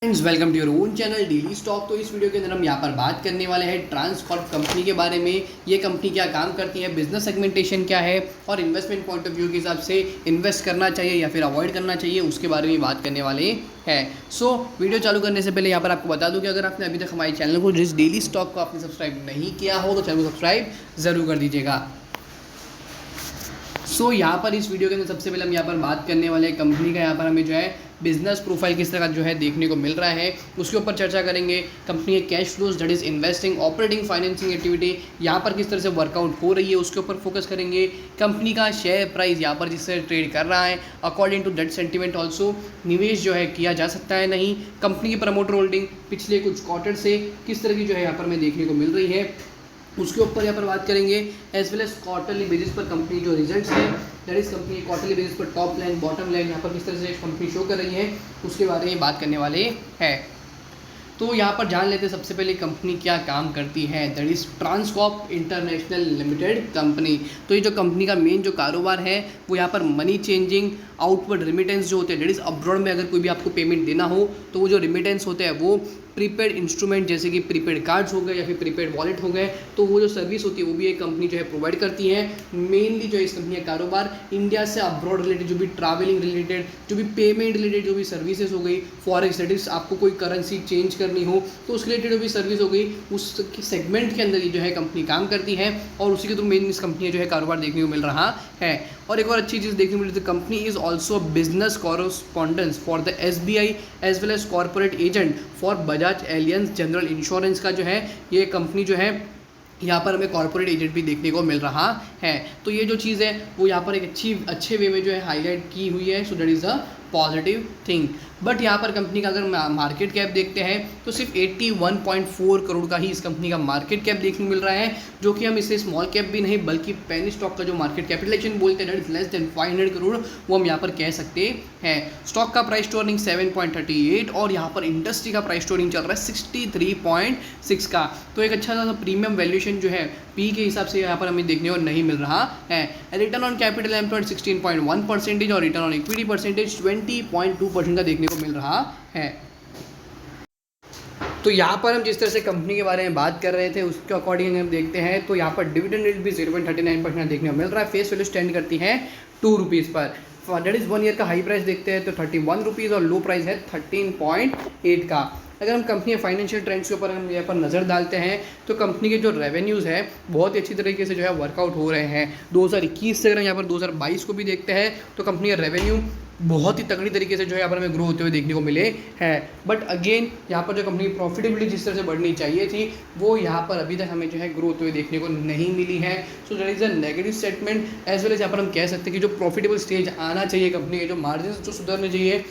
Friends, welcome to your own channel daily stock. तो इस video के अंदर हम यहाँ पर बात करने वाले हैं ट्रांसकॉर्प कंपनी के बारे में। ये कंपनी क्या काम करती है, बिजनेस सेगमेंटेशन क्या है और इन्वेस्टमेंट पॉइंट ऑफ व्यू के हिसाब से इन्वेस्ट करना चाहिए या फिर अवॉइड करना चाहिए, उसके बारे में बात करने वाले हैं। सो वीडियो चालू करने से पहले यहाँ पर आपको बता दूँ कि अगर आपने अभी तक हमारे चैनल को जिस डेली स्टॉक को आपने सब्सक्राइब नहीं किया हो तो चैनल को सब्सक्राइब ज़रूर कर दीजिएगा। यहाँ पर इस वीडियो के अंदर सबसे पहले हम यहाँ पर बात करने वाले हैं कंपनी का। यहाँ पर हमें जो है बिजनेस प्रोफाइल किस तरह का जो है देखने को मिल रहा है उसके ऊपर चर्चा करेंगे। कंपनी के cash flows, that is investing, operating, financing activity यहाँ पर किस तरह से वर्कआउट हो रही है उसके ऊपर फोकस करेंगे। कंपनी का शेयर प्राइस यहाँ पर जिससे ट्रेड कर रहा है according to that sentiment also निवेश जो है किया जा सकता है नहीं। कंपनी की प्रमोटर होल्डिंग पिछले कुछ क्वार्टर से किस तरह की जो है यहाँ पर हमें देखने को मिल रही है उसके ऊपर यहाँ पर बात करेंगे। As well as quarterly basis पर कंपनी जो रिजल्ट्स है, that is company quarterly basis पर टॉप लाइन, बॉटम लाइन यहाँ पर किस तरह से कंपनी शो कर रही है उसके बारे में बात करने वाले हैं। तो यहाँ पर जान लेते हैं सबसे पहले कंपनी क्या काम करती है। That is Transcorp International Limited company. तो ये जो कंपनी का मेन जो कारोबार है वो यहाँ पर मनी चेंजिंग, आउटवर्ड रिमिटेंस जो होते हैं, दैट इज अब्रॉड में अगर कोई भी आपको पेमेंट देना हो तो वो जो रिमिटेंस होते हैं वो प्रीपेड इंस्ट्रूमेंट जैसे कि प्रीपेड कार्ड्स हो गए या फिर प्रीपेड वॉलेट हो गए, तो वो जो सर्विस होती है वो भी एक कंपनी जो है प्रोवाइड करती है। मेनली जो है इस कंपनी का कारोबार इंडिया से अब्रॉड रिलेटेड जो भी ट्रैवलिंग रिलेटेड, जो भी पेमेंट रिलेटेड जो भी सर्विसेज हो गई, फॉरेक्स दैट इज आपको कोई करेंसी चेंज करनी हो तो उसके रिलेटेड जो भी सर्विस हो गई उस सेगमेंट के अंदर ये जो है कंपनी काम करती है और उसी के थ्रू मेन इस कंपनी जो है कारोबार देखने को मिल रहा है। और एक और अच्छी चीज़ देखने को मिली, company is also business correspondence for the SBI as well as corporate agent for Bajaj Allianz General Insurance का जो है ये कंपनी जो है यहाँ पर हमें कॉर्पोरेट एजेंट भी देखने को मिल रहा है। तो ये जो चीज़ है वो यहाँ पर एक अच्छे वे में जो है हाईलाइट की हुई है। So that is a positive thing. But यहाँ पर कंपनी का अगर मार्केट कैप देखते हैं तो सिर्फ 81.4 करोड़ का ही इस कंपनी का मार्केट कैप देखने को मिल रहा है, जो कि हम इसे स्मॉल कैप भी नहीं बल्कि पेनी स्टॉक का जो मार्केट कैपिटलाइजेशन बोलते हैं that is less than 500 crore वो हम यहाँ पर कह सकते हैं। स्टॉक का प्राइस टू अर्निंग 7.38 और यहाँ पर इंडस्ट्री का प्राइस टू अर्निंग चल रहा है 63.6 का। तो एक अच्छा सा प्रीमियम वैल्यूएशन जो है पी के हिसाब से यहाँ पर हमें देखने को नहीं मिल रहा है। रिटर्न ऑन कैपिटल एम्प्लॉयड 16.1% और रिटर्न ऑन इक्विटी परसेंटेज 20.2% का देखने को मिल रहा है। तो यहाँ पर हम जिस तरह से कंपनी के बारे में बात कर रहे थे उसके अकॉर्डिंग हम देखते हैं तो यहाँ पर डिविडेंड रेट भी 0.39% देखने को मिल रहा है। फेस वैल्यू स्टैंड करती है ₹2 पर। दैट इज 1 ईयर का हाई प्राइस देखते हैं तो ₹31 और लो प्राइस है 13.8 का। अगर हम कंपनी के फाइनेंशियल ट्रेंड्स के ऊपर हम यहाँ पर नज़र डालते हैं तो कंपनी के जो रेवेन्यूज़ है बहुत ही अच्छी तरीके से जो है वर्कआउट हो रहे हैं। 2021 से अगर यहाँ पर 2022 को भी देखते हैं तो कंपनी का रेवेन्यू बहुत ही तगड़ी तरीके से जो है यहाँ पर हमें ग्रो होते हुए देखने को मिले हैं। बट अगेन यहाँ पर जो कंपनी की प्रॉफिटेबिलिटी जिस तरह से बढ़नी चाहिए थी वो यहाँ पर अभी तक हमें जो है ग्रो होते हुए देखने को नहीं मिली है। So that is a negative statement. As well as यहाँ पर हम कह सकते हैं कि जो प्रॉफिटेबल स्टेज आना चाहिए कंपनी के, जो मार्जिन जो सुधरने चाहिए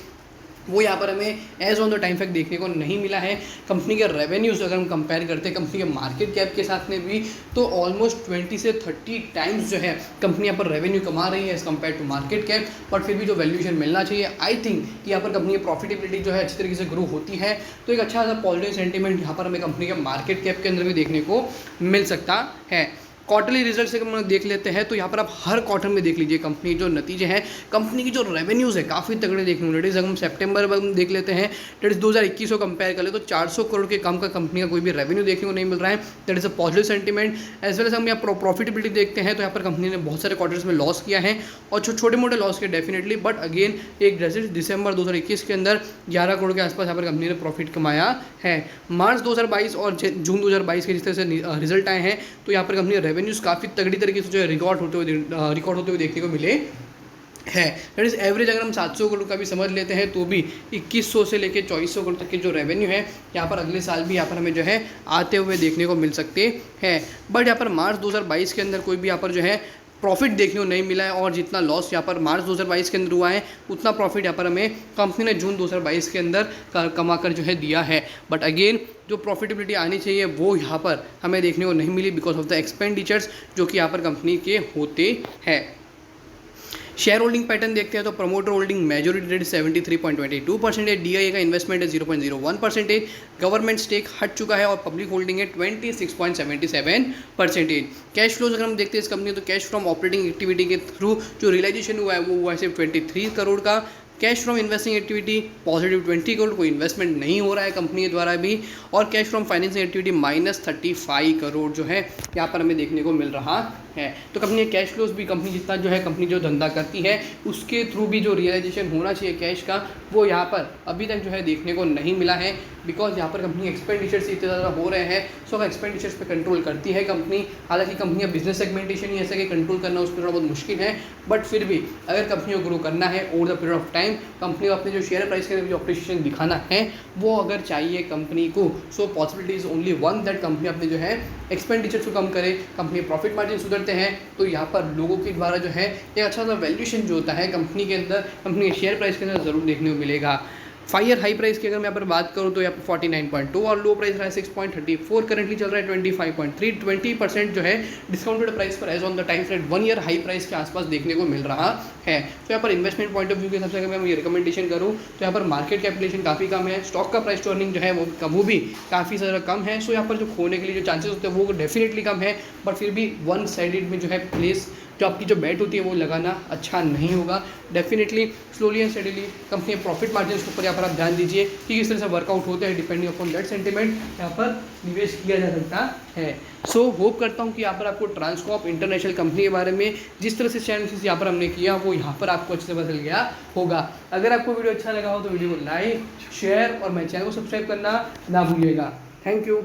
वो यहाँ पर हमें as on the time fact देखने को नहीं मिला है। कंपनी के रेवेन्यूज़ अगर हम कंपेयर करते हैं कंपनी के मार्केट कैप के साथ में भी तो ऑलमोस्ट 20 से 30 टाइम्स जो है कंपनी यहाँ पर रेवेन्यू कमा रही है as compare to market cap. But फिर भी जो वैल्यूएशन मिलना चाहिए आई थिंक कि यहाँ पर कंपनी की प्रॉफिटेबिलिटी जो है अच्छी तरीके से ग्रो होती है। तो एक अच्छा सा पॉजिटिव सेंटीमेंट यहाँ पर हमें कंपनी के मार्केट कैप के अंदर भी देखने को मिल सकता है। क्वार्टरली रिजल्ट से हम देख लेते हैं तो यहाँ पर आप हर क्वार्टर में देख लीजिए कंपनी जो नतीजे हैं, कंपनी की जो रेवेन्यूज़ है काफ़ी तगड़े देखने को मिले। अगर हम सितंबर में हम देख लेते हैं दैट इज 2021 को कंपेयर कर ले तो 400 करोड़ के कम का कंपनी का कोई भी रेवेन्यू देखने को नहीं मिल रहा है। That is a positive sentiment. As well as हम यहाँ प्रॉफिटेबिलिटी देखते हैं तो यहाँ पर कंपनी ने बहुत सारे क्वार्टर्स में लॉस किया है और छोटे मोटे लॉस किए डेफिनेटली। बट अगेन एक दिसंबर 2021 के अंदर 11 करोड़ के आसपास यहाँ पर कंपनी ने प्रॉफिट कमाया है। मार्च 2022 और जून 2022 के जिस तरह से रिजल्ट आए हैं तो यहाँ पर कंपनी रेवेन्यूज़ काफ़ी तगड़ी तरीके से जो है रिकॉर्ड होते हुए देखने को मिले है। दैट इज एवरेज अगर हम 700 करोड़ का भी समझ लेते हैं तो भी 2100 से लेकर 2400 करोड़ तक के जो रेवेन्यू है यहाँ पर अगले साल भी यहाँ पर हमें जो है आते हुए देखने को मिल सकते हैं। बट यहाँ पर मार्च 2022 के अंदर कोई भी यहाँ पर जो है प्रॉफिट देखने को नहीं मिला है और जितना लॉस यहाँ पर मार्च 2022 के अंदर हुआ है उतना प्रॉफिट यहाँ पर हमें कंपनी ने जून 2022 के अंदर कमा कर जो है दिया है। बट अगेन जो प्रॉफिटेबिलिटी आनी चाहिए वो यहाँ पर हमें देखने को नहीं मिली बिकॉज ऑफ द एक्सपेंडिचर्स जो कि यहाँ पर कंपनी के होते हैं। शेयर होल्डिंग पैटर्न देखते हैं तो promoter holding majority rate 73.22%, DIA का इन्वेस्टमेंट है 0.01%, गवर्नमेंट स्टेक हट चुका है और पब्लिक होल्डिंग है 26.77%। कैश फ्लोज अगर हम देखते हैं इस कंपनी तो कैश फ्रॉम ऑपरेटिंग एक्टिविटी के थ्रू जो रियलाइजेशन हुआ है वो हुआ है सिर्फ 23 करोड़ का। Cash from investing activity positive 20 crore, कोई इन्वेस्टमेंट नहीं हो रहा है कंपनी के द्वारा भी। और cash from financing activity -35 crore जो है यहाँ पर हमें देखने को मिल रहा है। तो कंपनी कैश फ्लोज भी कंपनी जितना जो है कंपनी जो धंधा करती है उसके थ्रू भी जो रियलाइजेशन होना चाहिए कैश का वो यहाँ पर अभी तक जो है देखने को नहीं मिला है, बिकॉज यहाँ पर कंपनी एक्सपेंडिचर्स इतने ज़्यादा हो रहे हैं। सो अगर एक्सपेंडिचर्स पे कंट्रोल करती है कंपनी, हालांकि कंपनी का बिजनेस सेगमेंटेशन ही ऐसा कि कंट्रोल करना उस पर थोड़ा बहुत मुश्किल है, बट फिर भी अगर कंपनी को ग्रो करना है over the period of time, company को अपने जो शेयर प्राइस के जो अप्रिशिएशन दिखाना है वो अगर चाहिए कंपनी को, so possibility is only one that company अपने जो है एक्सपेंडिचर को कम करे, कंपनी प्रॉफिट मार्जिन सुधरते हैं तो यहाँ पर लोगों के द्वारा जो है एक अच्छा सा वैल्यूएशन जो होता है कंपनी के अंदर, कंपनी के शेयर प्राइस के अंदर ज़रूर देखने को मिलेगा। 5 ईयर हाई प्राइस की अगर मैं यहाँ पर बात करूँ तो यहाँ पर 49.2 और लो प्राइस रहा है 6.34, करंटली चल रहा है 25.3, 20% जो है डिस्काउंटेड प्राइस पर as on the time frame 1 year high price के आसपास देखने को मिल रहा है। तो यहाँ पर इन्वेस्टमेंट पॉइंट ऑफ व्यू के हिसाब से अगर मैं ये रिकमेंडेशन करूँ तो यहाँ पर मार्केट कैपिटलेशन काफ़ी कम है, स्टॉक का प्राइस टू अर्निंग जो है वो भी काफ़ी ज़्यादा कम है। सो यहाँ पर जो खोने के लिए जो चांसेस होते हैं वो डेफिनेटली कम है, बट फिर भी वन साइडेड में जो है प्लेस जो आपकी जो बेट होती है वो लगाना अच्छा नहीं होगा। Definitely slowly and steadily company profit margin के ऊपर यहाँ पर आप ध्यान दीजिए कि किस तरह से वर्कआउट होते हैं, डिपेंडिंग अपॉन दैट सेंटिमेंट यहाँ पर निवेश किया जा सकता है। सो होप करता हूँ कि यहाँ पर आपको ट्रांसकॉर्प इंटरनेशनल कंपनी के बारे में जिस तरह से चैनल यहाँ पर हमने किया वो यहाँ पर आपको अच्छे से पता चल गया होगा। अगर आपको वीडियो अच्छा लगा हो तो वीडियो को लाइक शेयर और मेरे चैनल को सब्सक्राइब करना ना भूलिएगा। Thank you.